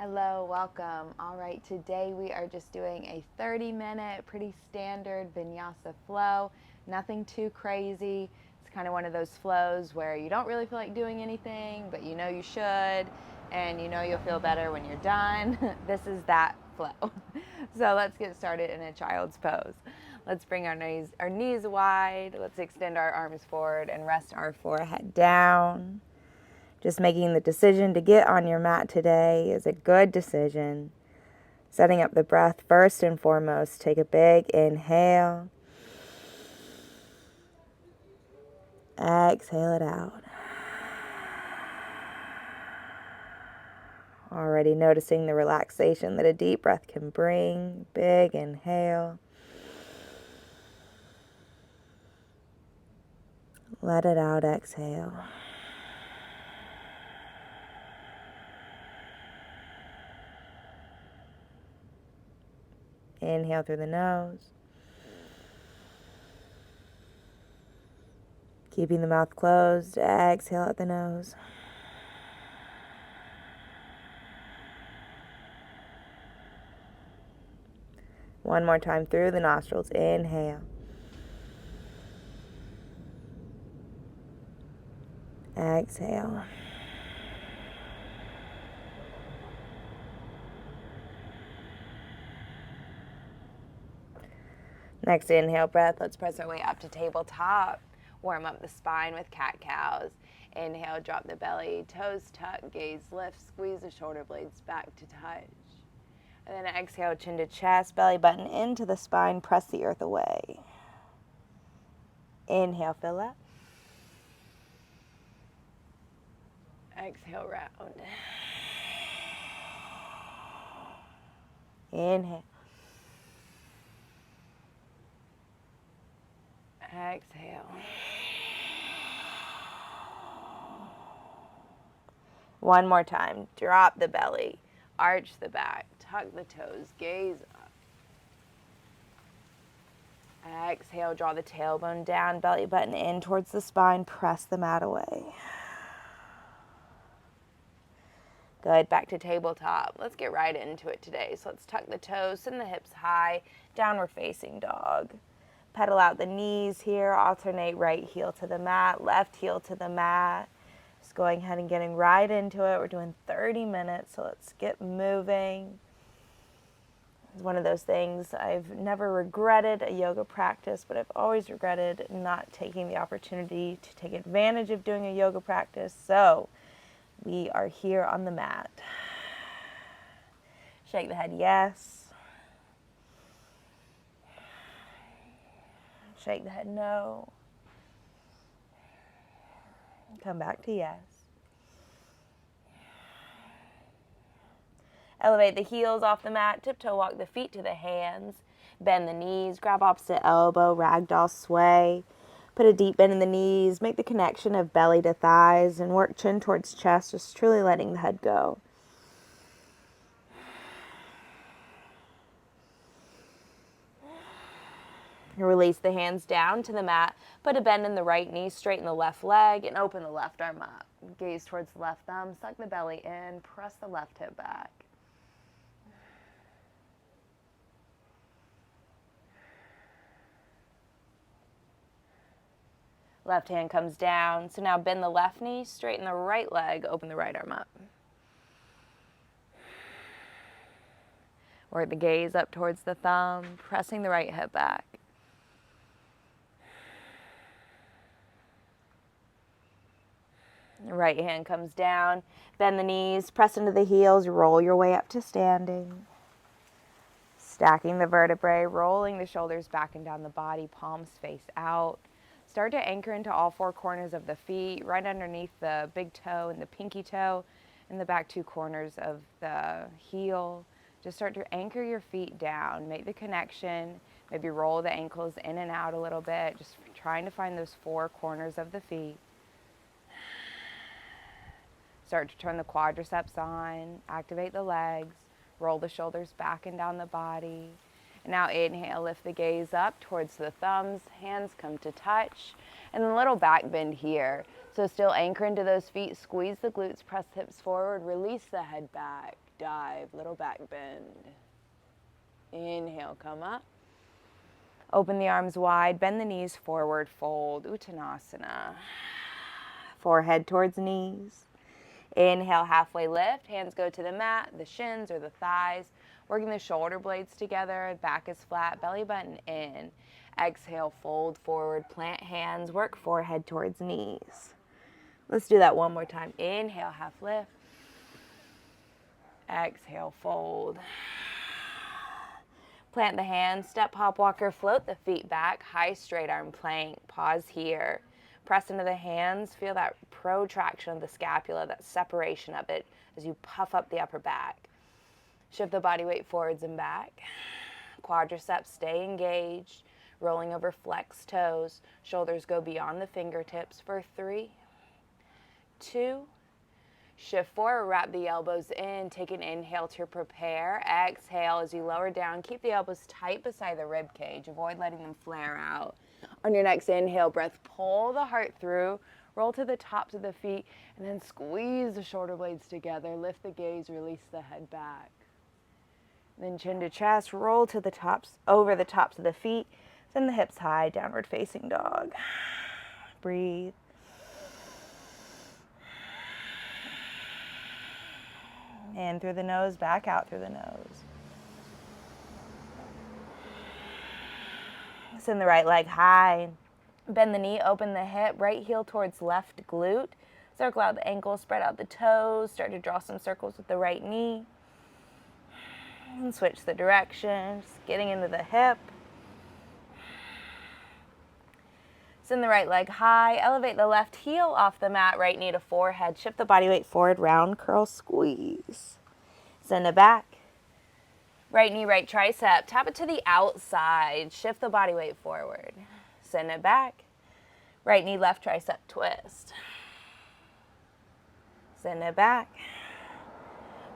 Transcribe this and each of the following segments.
Hello, welcome. All right, today we are just doing a 30-minute, pretty standard vinyasa flow. Nothing too crazy. It's kind of one of those flows where you don't really feel like doing anything, but you know you should, and you know you'll feel better when you're done. This is that flow. So let's get started in a child's pose. Let's bring our knees wide. Let's extend our arms forward and rest our forehead down. Just making the decision to get on your mat today is a good decision. Setting up the breath first and foremost. Take a big inhale. Exhale it out. Already noticing the relaxation that a deep breath can bring. Big inhale. Let it out, exhale. Inhale through the nose. Keeping the mouth closed, exhale at the nose. One more time through the nostrils. Inhale. Exhale. Next inhale breath, let's press our way up to tabletop. Warm up the spine with cat-cows. Inhale, drop the belly, toes tuck, gaze lift, squeeze the shoulder blades back to touch. And then exhale, chin to chest, belly button into the spine, press the earth away. Inhale, fill up. Exhale, round. Inhale. Exhale. One more time. Drop the belly, arch the back, tuck the toes, gaze up. Exhale, draw the tailbone down, belly button in towards the spine, press the mat away. Good, back to tabletop. Let's get right into it today. So let's tuck the toes, send the hips high, downward facing dog. Pedal out the knees here, alternate right heel to the mat, left heel to the mat. Just going ahead and getting right into it. We're doing 30 minutes, so let's get moving. It's one of those things, I've never regretted a yoga practice, but I've always regretted not taking the opportunity to take advantage of doing a yoga practice. So we are here on the mat. Shake the head, yes. Shake the head, no. Come back to yes. Elevate the heels off the mat, tiptoe walk the feet to the hands, bend the knees, grab opposite elbow, ragdoll sway. Put a deep bend in the knees, make the connection of belly to thighs, and work chin towards chest, just truly letting the head go. Release the hands down to the mat, put a bend in the right knee, straighten the left leg, and open the left arm up. Gaze towards the left thumb, suck the belly in, press the left hip back. Left hand comes down, so now bend the left knee, straighten the right leg, open the right arm up. Work the gaze up towards the thumb, pressing the right hip back. Right hand comes down, bend the knees, press into the heels, roll your way up to standing. Stacking the vertebrae, rolling the shoulders back and down the body, palms face out. Start to anchor into all four corners of the feet, right underneath the big toe and the pinky toe, and the back two corners of the heel. Just start to anchor your feet down, make the connection, maybe roll the ankles in and out a little bit, just trying to find those four corners of the feet. Start to turn the quadriceps on, activate the legs, roll the shoulders back and down the body. And now inhale, lift the gaze up towards the thumbs, hands come to touch, and then a little back bend here. So still anchor into those feet, squeeze the glutes, press the hips forward, release the head back, dive, little back bend. Inhale, come up. Open the arms wide, bend the knees forward, fold, Uttanasana. Forehead towards knees. Inhale, halfway lift, hands go to the mat, the shins or the thighs, working the shoulder blades together, back is flat, belly button in. Exhale, fold forward, plant hands, work forehead towards knees. Let's do that one more time. Inhale, half lift. Exhale, fold. Plant the hands, step, hop, walker, float the feet back, high straight arm plank. Pause here. Press into the hands, feel that protraction of the scapula, that separation of it as you puff up the upper back. Shift the body weight forwards and back. Quadriceps stay engaged, rolling over flexed toes. Shoulders go beyond the fingertips for 3, 2, shift forward, wrap the elbows in, take an inhale to prepare. Exhale as you lower down, keep the elbows tight beside the rib cage, avoid letting them flare out. On your next inhale breath, pull the heart through, roll to the tops of the feet, and then squeeze the shoulder blades together, lift the gaze, release the head back. Then chin to chest, roll to the tops, over the tops of the feet, send the hips high, downward facing dog. Breathe. In through the nose, back out through the nose. Send the right leg high. Bend the knee, open the hip, right heel towards left glute. Circle out the ankle, spread out the toes. Start to draw some circles with the right knee. And switch the direction, just getting into the hip. Send the right leg high. Elevate the left heel off the mat, right knee to forehead. Shift the body weight forward, round, curl, squeeze. Send it back. Right knee, right tricep. Tap it to the outside. Shift the body weight forward. Send it back. Right knee, left tricep, twist. Send it back.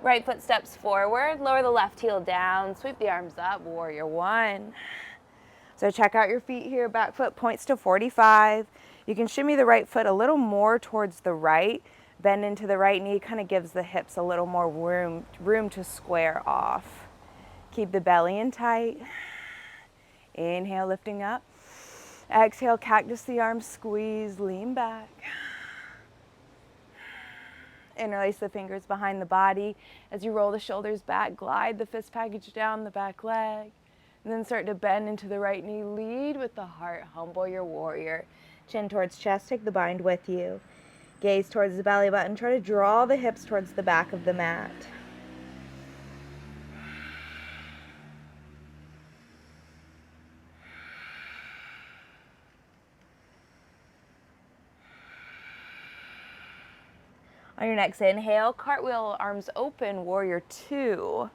Right foot steps forward. Lower the left heel down. Sweep the arms up. Warrior one. So check out your feet here. Back foot points to 45. You can shimmy the right foot a little more towards the right. Bend into the right knee. Kind of gives the hips a little more room to square off. Keep the belly in tight. Inhale, lifting up. Exhale, cactus the arms, squeeze, lean back. Interlace the fingers behind the body. As you roll the shoulders back, glide the fist package down the back leg. And then start to bend into the right knee. Lead with the heart. Humble your warrior. Chin towards chest. Take the bind with you. Gaze towards the belly button. Try to draw the hips towards the back of the mat. On your next inhale, cartwheel, arms open, warrior two.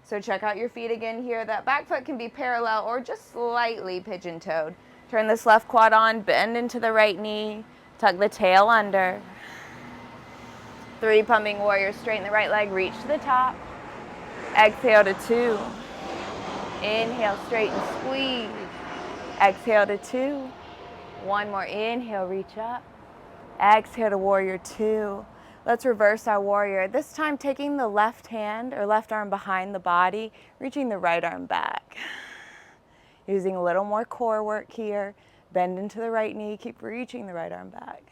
So check out your feet again here. That back foot can be parallel or just slightly pigeon-toed. Turn this left quad on, bend into the right knee, tuck the tail under. 3, pumping warrior, straighten the right leg, reach to the top. Exhale to 2. Inhale, straighten, squeeze. Exhale to 2. One more inhale, reach up. Exhale to warrior 2. Let's reverse our warrior. This time taking the left hand or left arm behind the body, reaching the right arm back. Using a little more core work here. Bend into the right knee, keep reaching the right arm back.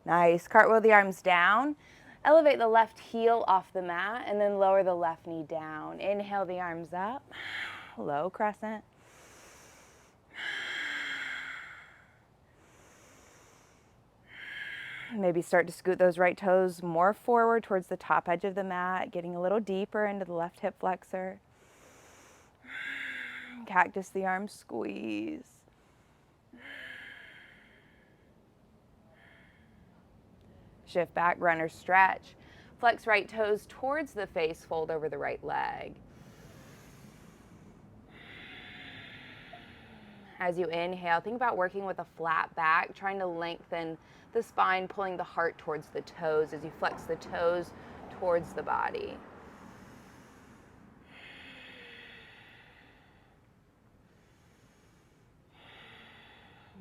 Nice. Cartwheel the arms down. Elevate the left heel off the mat and then lower the left knee down. Inhale the arms up. Low crescent. Maybe start to scoot those right toes more forward towards the top edge of the mat, getting a little deeper into the left hip flexor. Cactus the arms, squeeze. Shift back, runner stretch. Flex right toes towards the face, fold over the right leg. As you inhale, think about working with a flat back, trying to lengthen the spine, pulling the heart towards the toes as you flex the toes towards the body.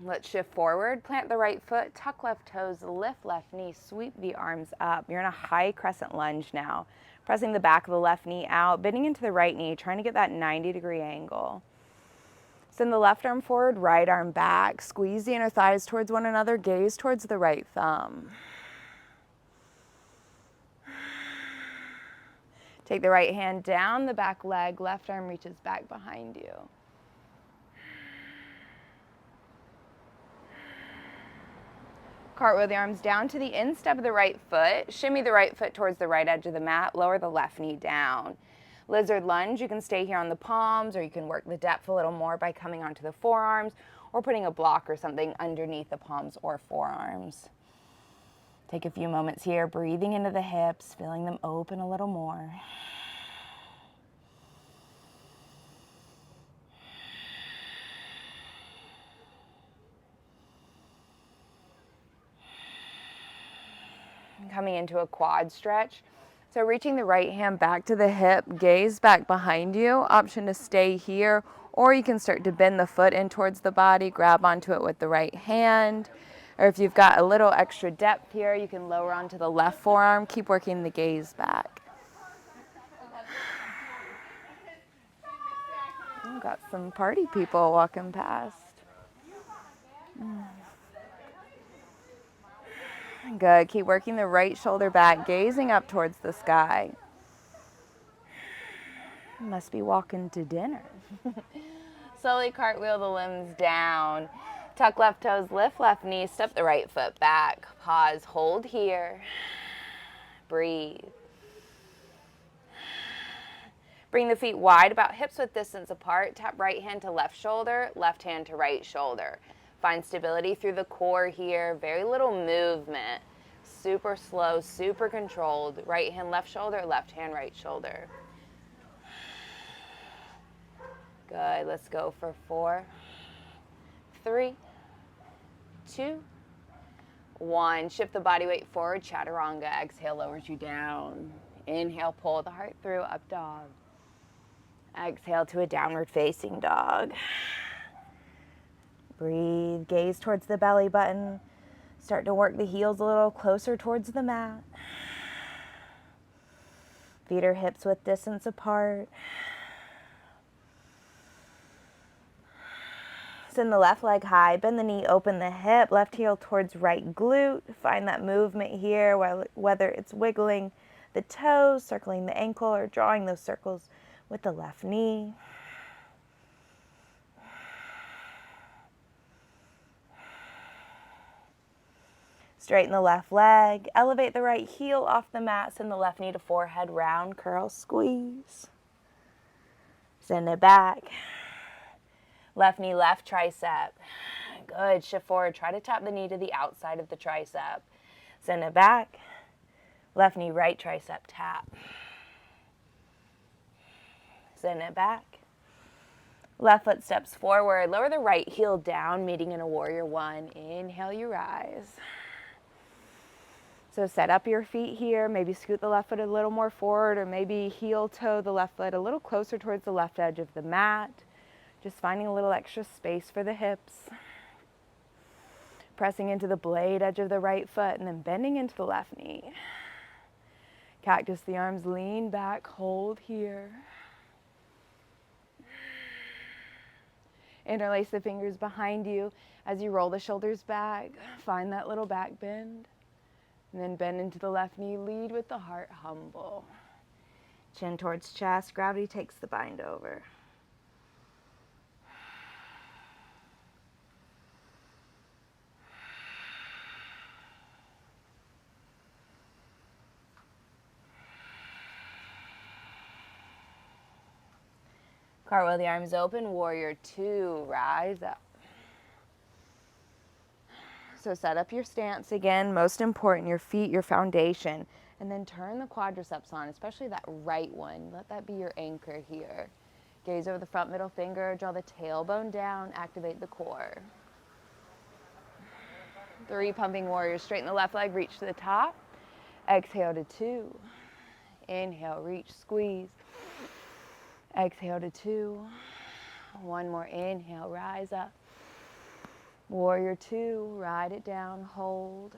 Let's shift forward, plant the right foot, tuck left toes, lift left knee, sweep the arms up. You're in a high crescent lunge now. Pressing the back of the left knee out, bending into the right knee, trying to get that 90-degree angle. Send the left arm forward, right arm back. Squeeze the inner thighs towards one another, gaze towards the right thumb. Take the right hand down the back leg, left arm reaches back behind you. Cartwheel the arms down to the instep of the right foot. Shimmy the right foot towards the right edge of the mat. Lower the left knee down. Lizard lunge, you can stay here on the palms, or you can work the depth a little more by coming onto the forearms or putting a block or something underneath the palms or forearms. Take a few moments here, breathing into the hips, feeling them open a little more. Coming into a quad stretch. So reaching the right hand back to the hip, gaze back behind you. Option to stay here, or you can start to bend the foot in towards the body, grab onto it with the right hand. Or if you've got a little extra depth here, you can lower onto the left forearm. Keep working the gaze back. We've got some party people walking past. Good. Keep working the right shoulder back, gazing up towards the sky. Must be walking to dinner. Slowly cartwheel the limbs down. Tuck left toes, lift left knee, step the right foot back. Pause, hold here. Breathe. Bring the feet wide, about hips width distance apart. Tap right hand to left shoulder, left hand to right shoulder. Find stability through the core here. Very little movement. Super slow, super controlled. Right hand, left shoulder, left hand, right shoulder. Good. Let's go for 4, 3, 2, 1. Shift the body weight forward. Chaturanga. Exhale, lowers you down. Inhale, pull the heart through. Up dog. Exhale to a downward facing dog. Breathe. Gaze towards the belly button. Start to work the heels a little closer towards the mat. Feet are hips width distance apart. Send the left leg high, bend the knee, open the hip, left heel towards right glute. Find that movement here, whether it's wiggling the toes, circling the ankle, or drawing those circles with the left knee. Straighten the left leg, elevate the right heel off the mat, send the left knee to forehead, round curl, squeeze. Send it back. Left knee, left tricep. Good. Shift forward. Try to tap the knee to the outside of the tricep. Send it back. Left knee, right tricep, tap. Send it back. Left foot steps forward. Lower the right heel down, meeting in a warrior 1. Inhale, you rise. So set up your feet here. Maybe scoot the left foot a little more forward, or maybe heel toe the left foot a little closer towards the left edge of the mat. Just finding a little extra space for the hips. Pressing into the blade edge of the right foot and then bending into the left knee. Cactus the arms, lean back, hold here. Interlace the fingers behind you as you roll the shoulders back. Find that little back bend. And then bend into the left knee, lead with the heart, humble. Chin towards chest, gravity takes the bind over. Cartwheel the arms open, warrior 2, rise up. So set up your stance again, most important, your feet, your foundation, and then turn the quadriceps on, especially that right one. Let that be your anchor here. Gaze over the front middle finger, draw the tailbone down, activate the core. 3 pumping warriors, straighten the left leg, reach to the top. Exhale to 2. Inhale, reach, squeeze. Exhale to 2. One more inhale, rise up. Warrior two, ride it down, hold.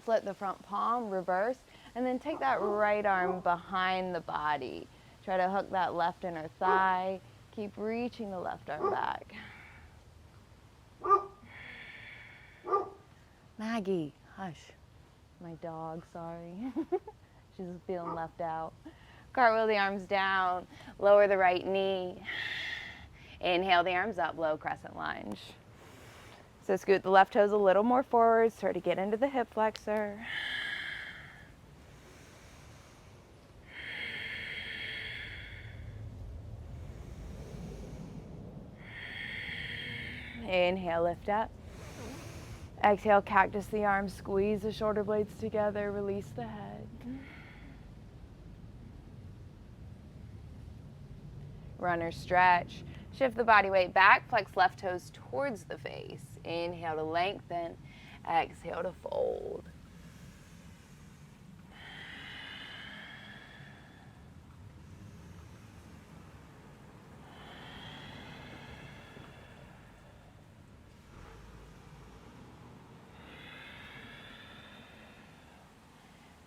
Flip the front palm, reverse, and then take that right arm behind the body. Try to hook that left inner thigh. Keep reaching the left arm back. Maggie, hush. My dog, sorry. She's feeling left out. Cartwheel the arms down, lower the right knee. Inhale the arms up, low crescent lunge. So scoot the left toes a little more forward, start to get into the hip flexor. Inhale, lift up. Exhale, cactus the arms, squeeze the shoulder blades together, release the head. Runner stretch. Shift the body weight back, flex left toes towards the face. Inhale to lengthen, exhale to fold.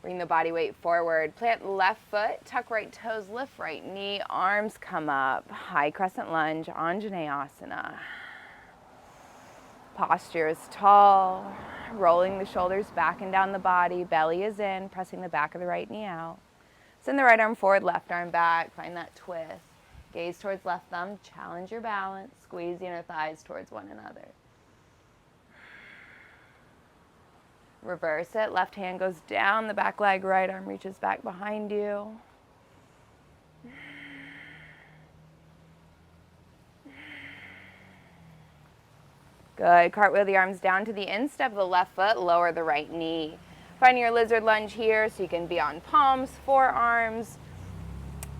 Bring the body weight forward. Plant the left foot, tuck right toes, lift right knee, arms come up. High crescent lunge, Anjaneyasana. Posture is tall, rolling the shoulders back and down the body, belly is in, pressing the back of the right knee out. Send the right arm forward, left arm back, find that twist. Gaze towards left thumb, challenge your balance, squeeze the inner thighs towards one another. Reverse it, left hand goes down the back leg, right arm reaches back behind you. Good, cartwheel the arms down to the instep of the left foot, lower the right knee. Find your lizard lunge here so you can be on palms, forearms,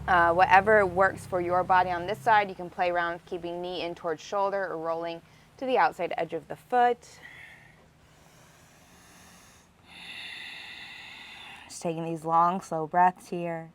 whatever works for your body on this side. You can play around with keeping knee in towards shoulder or rolling to the outside edge of the foot. Just taking these long, slow breaths here.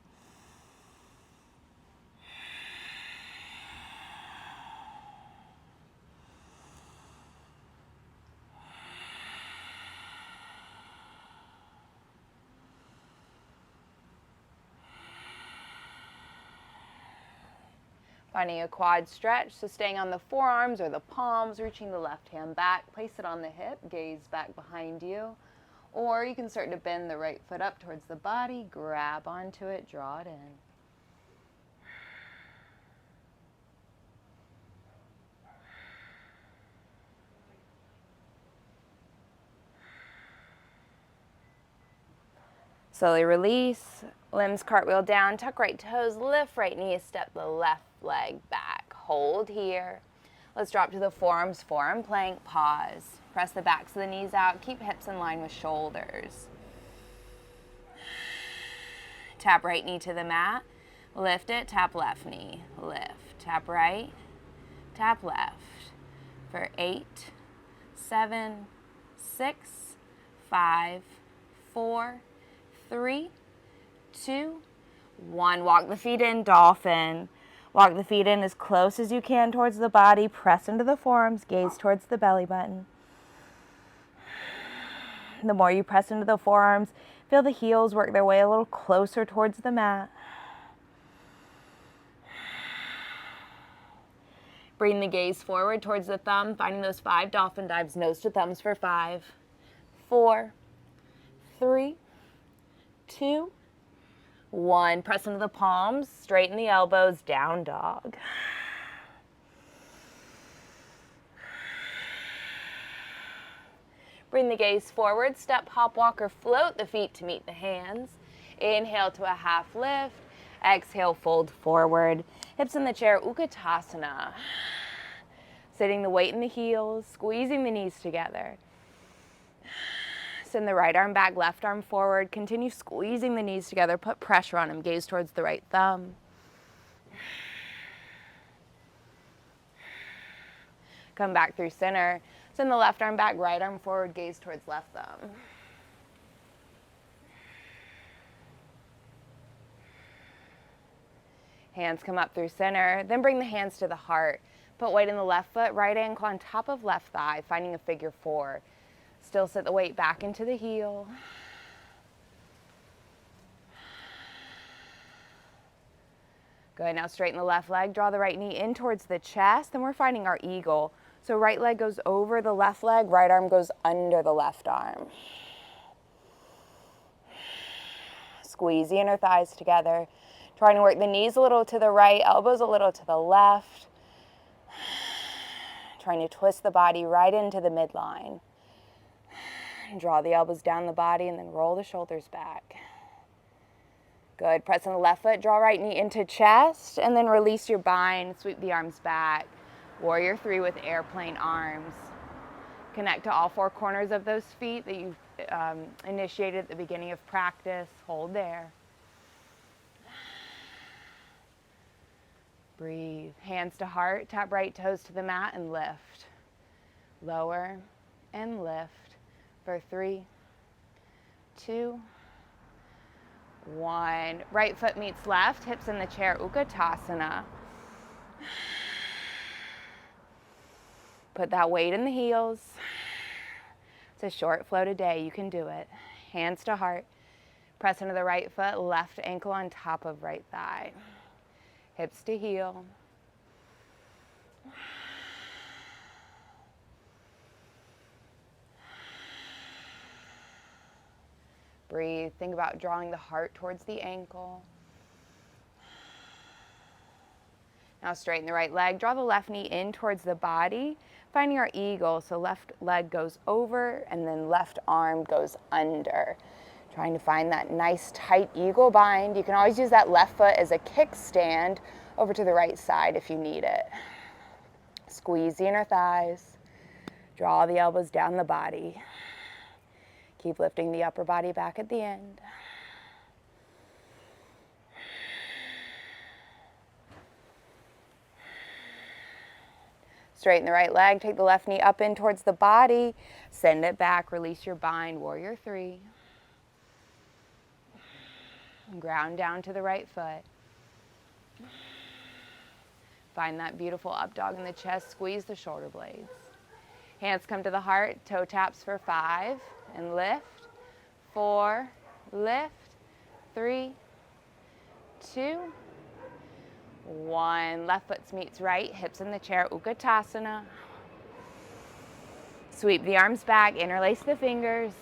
Finding a quad stretch, so staying on the forearms or the palms, reaching the left hand back, place it on the hip, gaze back behind you. Or you can start to bend the right foot up towards the body, grab onto it, draw it in. Slowly release, limbs cartwheel down, tuck right toes, lift right knee, step the left leg back. Hold here. Let's drop to the forearms, forearm plank, pause. Press the backs of the knees out, keep hips in line with shoulders. Tap right knee to the mat, lift it, tap left knee, lift. Tap right, tap left. For 8, 7, 6, 5, 4, 3, 2, 1. Walk the feet in, dolphin. Walk the feet in as close as you can towards the body. Press into the forearms, gaze towards the belly button. The more you press into the forearms, feel the heels work their way a little closer towards the mat. Bring the gaze forward towards the thumb, finding those 5 dolphin dives, nose to thumbs for 5, 4, 3, 2, 1. Press into the palms, straighten the elbows, down dog. Bring the gaze forward, step, hop, walk, or float the feet to meet the hands. Inhale to a half lift. Exhale, fold forward. Hips in the chair, Utkatasana. Sitting the weight in the heels, squeezing the knees together. Send the right arm back, left arm forward. Continue squeezing the knees together. Put pressure on them. Gaze towards the right thumb. Come back through center. Send the left arm back, right arm forward. Gaze towards left thumb. Hands come up through center, then bring the hands to the heart. Put weight in the left foot, right ankle on top of left thigh, finding a figure 4. Still sit the weight back into the heel. Good, now straighten the left leg, draw the right knee in towards the chest, then we're finding our eagle. So right leg goes over the left leg, right arm goes under the left arm. Squeeze the inner thighs together. Trying to work the knees a little to the right, elbows a little to the left. Trying to twist the body right into the midline. Draw the elbows down the body and then roll the shoulders back. Good, press on the left foot, draw right knee into chest, and then release your bind, sweep the arms back. Warrior 3 with airplane arms. Connect to all 4 corners of those feet that you initiated at the beginning of practice. Hold there. Breathe. Hands to heart, tap right toes to the mat and lift. Lower and lift for 3, 2, 1. Right foot meets left, hips in the chair, Utkatasana. Put that weight in the heels. It's a short flow today. You can do it. Hands to heart. Press into the right foot, left ankle on top of right thigh. Hips to heel. Breathe. Think about drawing the heart towards the ankle. Now straighten the right leg. Draw the left knee in towards the body. Finding our eagle. So left leg goes over and then left arm goes under. Trying to find that nice tight eagle bind. You can always use that left foot as a kickstand over to the right side if you need it. Squeeze the inner thighs. Draw the elbows down the body. Keep lifting the upper body back at the end. Straighten the right leg, take the left knee up in towards the body, send it back, release your bind, Warrior 3. Ground down to the right foot. Find that beautiful up dog in the chest, squeeze the shoulder blades. Hands come to the heart, toe taps for 5, and lift, 4, lift, 3, 2, 1. Left foot meets right, hips in the chair, Utkatasana. Sweep the arms back, interlace the fingers,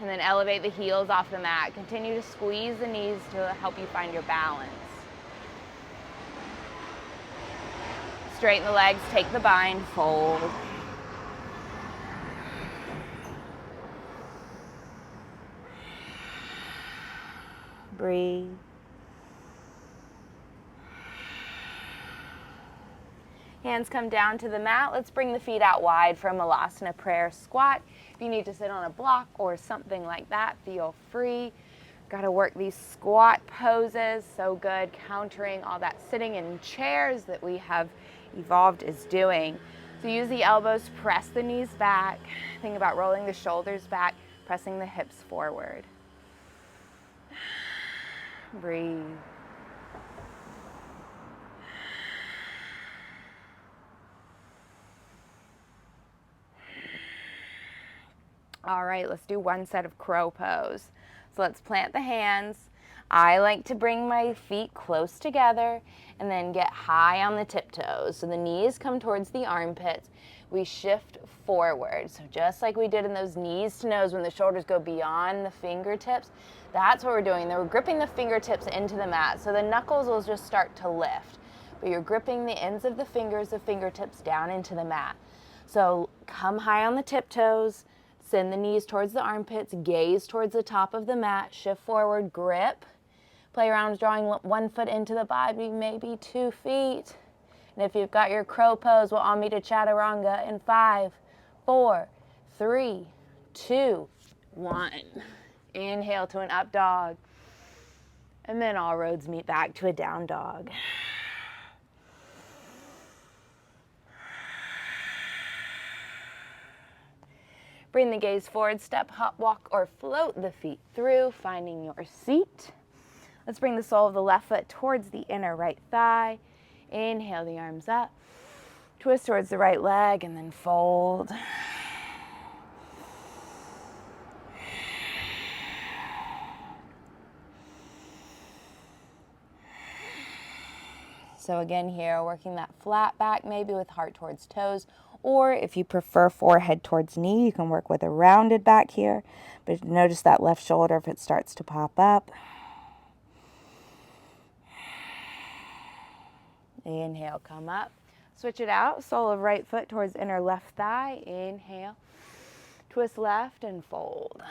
and then elevate the heels off the mat. Continue to squeeze the knees to help you find your balance. Straighten the legs, take the bind, fold. Breathe. Hands come down to the mat. Let's bring the feet out wide for a Malasana prayer squat. If you need to sit on a block or something like that, feel free. Got to work these squat poses. So good, countering all that sitting in chairs that we have evolved as doing. So use the elbows, press the knees back. Think about rolling the shoulders back, pressing the hips forward. Breathe. All right, let's do one set of crow pose. So let's plant the hands. I like to bring my feet close together and then get high on the tiptoes. So the knees come towards the armpits. We shift forward. So just like we did in those knees to nose when the shoulders go beyond the fingertips, that's what we're doing. We're gripping the fingertips into the mat. So the knuckles will just start to lift. But you're gripping the ends of the fingers, the fingertips down into the mat. So come high on the tiptoes. Send the knees towards the armpits, gaze towards the top of the mat, shift forward, grip. Play around with drawing one foot into the body, maybe 2 feet. And if you've got your crow pose, we'll all meet a chaturanga in 5, 4, 3, 2, 1. Inhale to an up dog. And then all roads meet back to a down dog. Bring the gaze forward, step, hop, walk, or float the feet through, finding your seat. Let's bring the sole of the left foot towards the inner right thigh. Inhale the arms up. Twist towards the right leg and then fold. So again here, working that flat back, maybe with heart towards toes, or if you prefer forehead towards knee, you can work with a rounded back here. But notice that left shoulder if it starts to pop up. Inhale, come up. Switch it out, sole of right foot towards inner left thigh. Inhale, twist left and fold.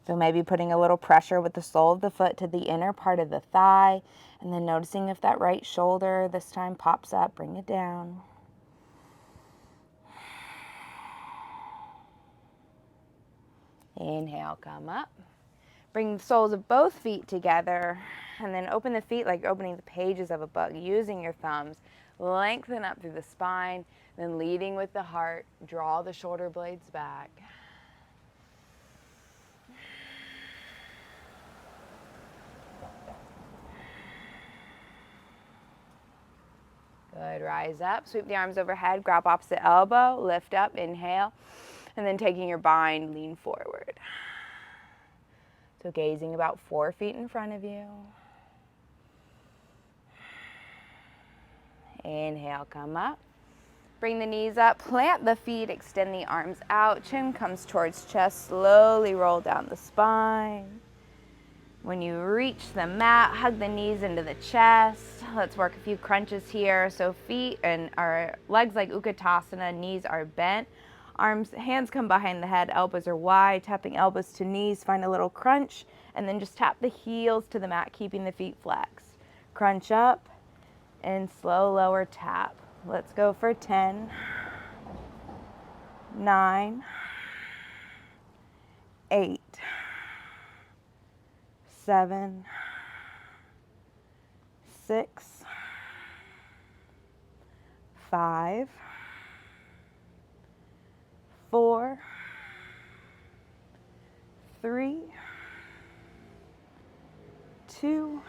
So maybe putting a little pressure with the sole of the foot to the inner part of the thigh, and then noticing if that right shoulder this time pops up, bring it down. Inhale, come up. Bring the soles of both feet together, and then open the feet like opening the pages of a book, using your thumbs. Lengthen up through the spine, then leading with the heart, draw the shoulder blades back. Good, rise up, sweep the arms overhead, grab opposite elbow, lift up, inhale, and then taking your bind, lean forward. So gazing about 4 feet in front of you. Inhale, come up. Bring the knees up, plant the feet, extend the arms out, chin comes towards chest, slowly roll down the spine. When you reach the mat, hug the knees into the chest. Let's work a few crunches here. So feet and our legs like Utkatasana, knees are bent. Hands come behind the head, elbows are wide, tapping elbows to knees, find a little crunch, and then just tap the heels to the mat, keeping the feet flexed. Crunch up and slow lower tap. Let's go for 10, 9, 8, 7, 6, 5, 4, 3, 2,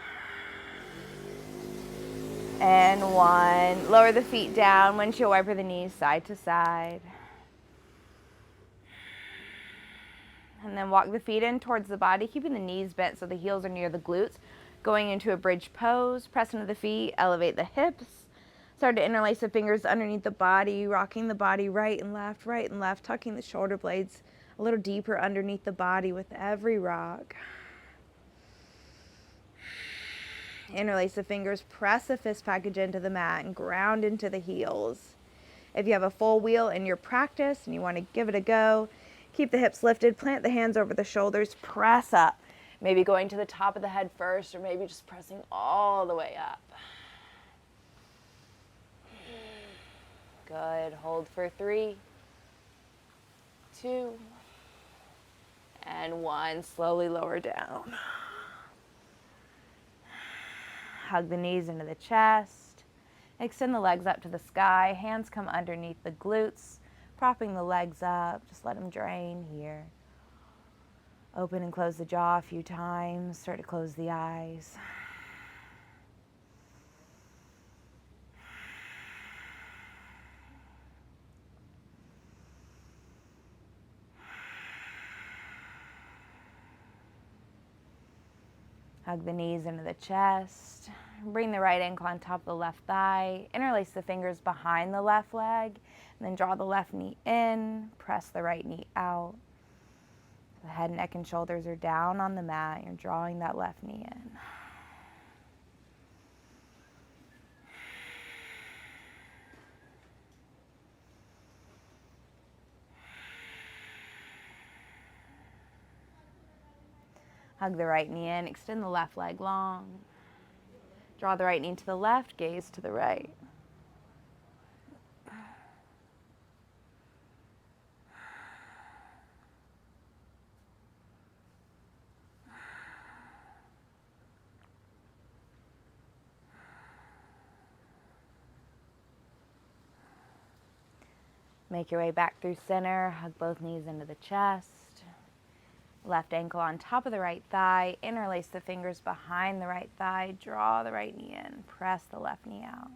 and 1. Lower the feet down, windshield wiper the knees side to side. And then walk the feet in towards the body, keeping the knees bent so the heels are near the glutes. Going into a bridge pose, press into the feet, elevate the hips. Start to interlace the fingers underneath the body, rocking the body right and left, tucking the shoulder blades a little deeper underneath the body with every rock. Interlace the fingers, press the fist package into the mat, and ground into the heels. If you have a full wheel in your practice and you want to give it a go, keep the hips lifted, plant the hands over the shoulders, press up. Maybe going to the top of the head first, or maybe just pressing all the way up. Good. Hold for 3, 2, and 1. Slowly lower down. Hug the knees into the chest. Extend the legs up to the sky. Hands come underneath the glutes, propping the legs up. Just let them drain here. Open and close the jaw a few times. Start to close the eyes. Hug the knees into the chest. Bring the right ankle on top of the left thigh. Interlace the fingers behind the left leg. And then draw the left knee in. Press the right knee out. The head, neck, and shoulders are down on the mat. You're drawing that left knee in. Hug the right knee in, extend the left leg long. Draw the right knee to the left, gaze to the right. Make your way back through center, hug both knees into the chest. Left ankle on top of the right thigh, interlace the fingers behind the right thigh, draw the right knee in, press the left knee out.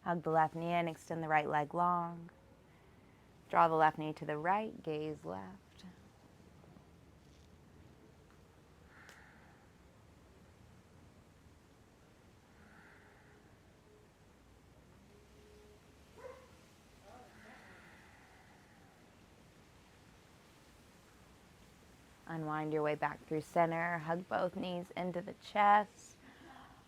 Hug the left knee in, extend the right leg long. Draw the left knee to the right, gaze left. Unwind your way back through center. Hug both knees into the chest.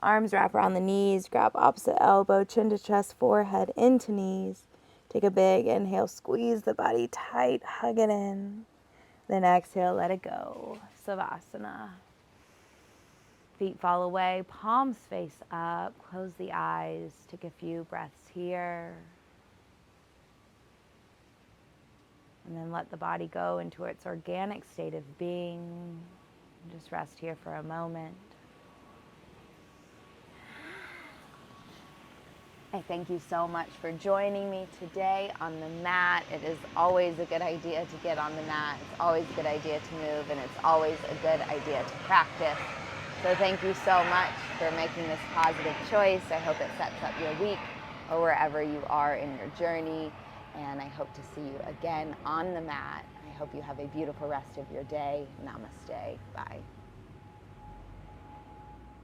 Arms wrap around the knees. Grab opposite elbow, chin to chest, forehead into knees. Take a big inhale, squeeze the body tight, hug it in. Then exhale, let it go. Savasana. Feet fall away, palms face up. Close the eyes. Take a few breaths here. And then let the body go into its organic state of being. Just rest here for a moment. I thank you so much for joining me today on the mat. It is always a good idea to get on the mat. It's always a good idea to move, and it's always a good idea to practice. So thank you so much for making this positive choice. I hope it sets up your week or wherever you are in your journey. And I hope to see you again on the mat. I hope you have a beautiful rest of your day. Namaste. Bye.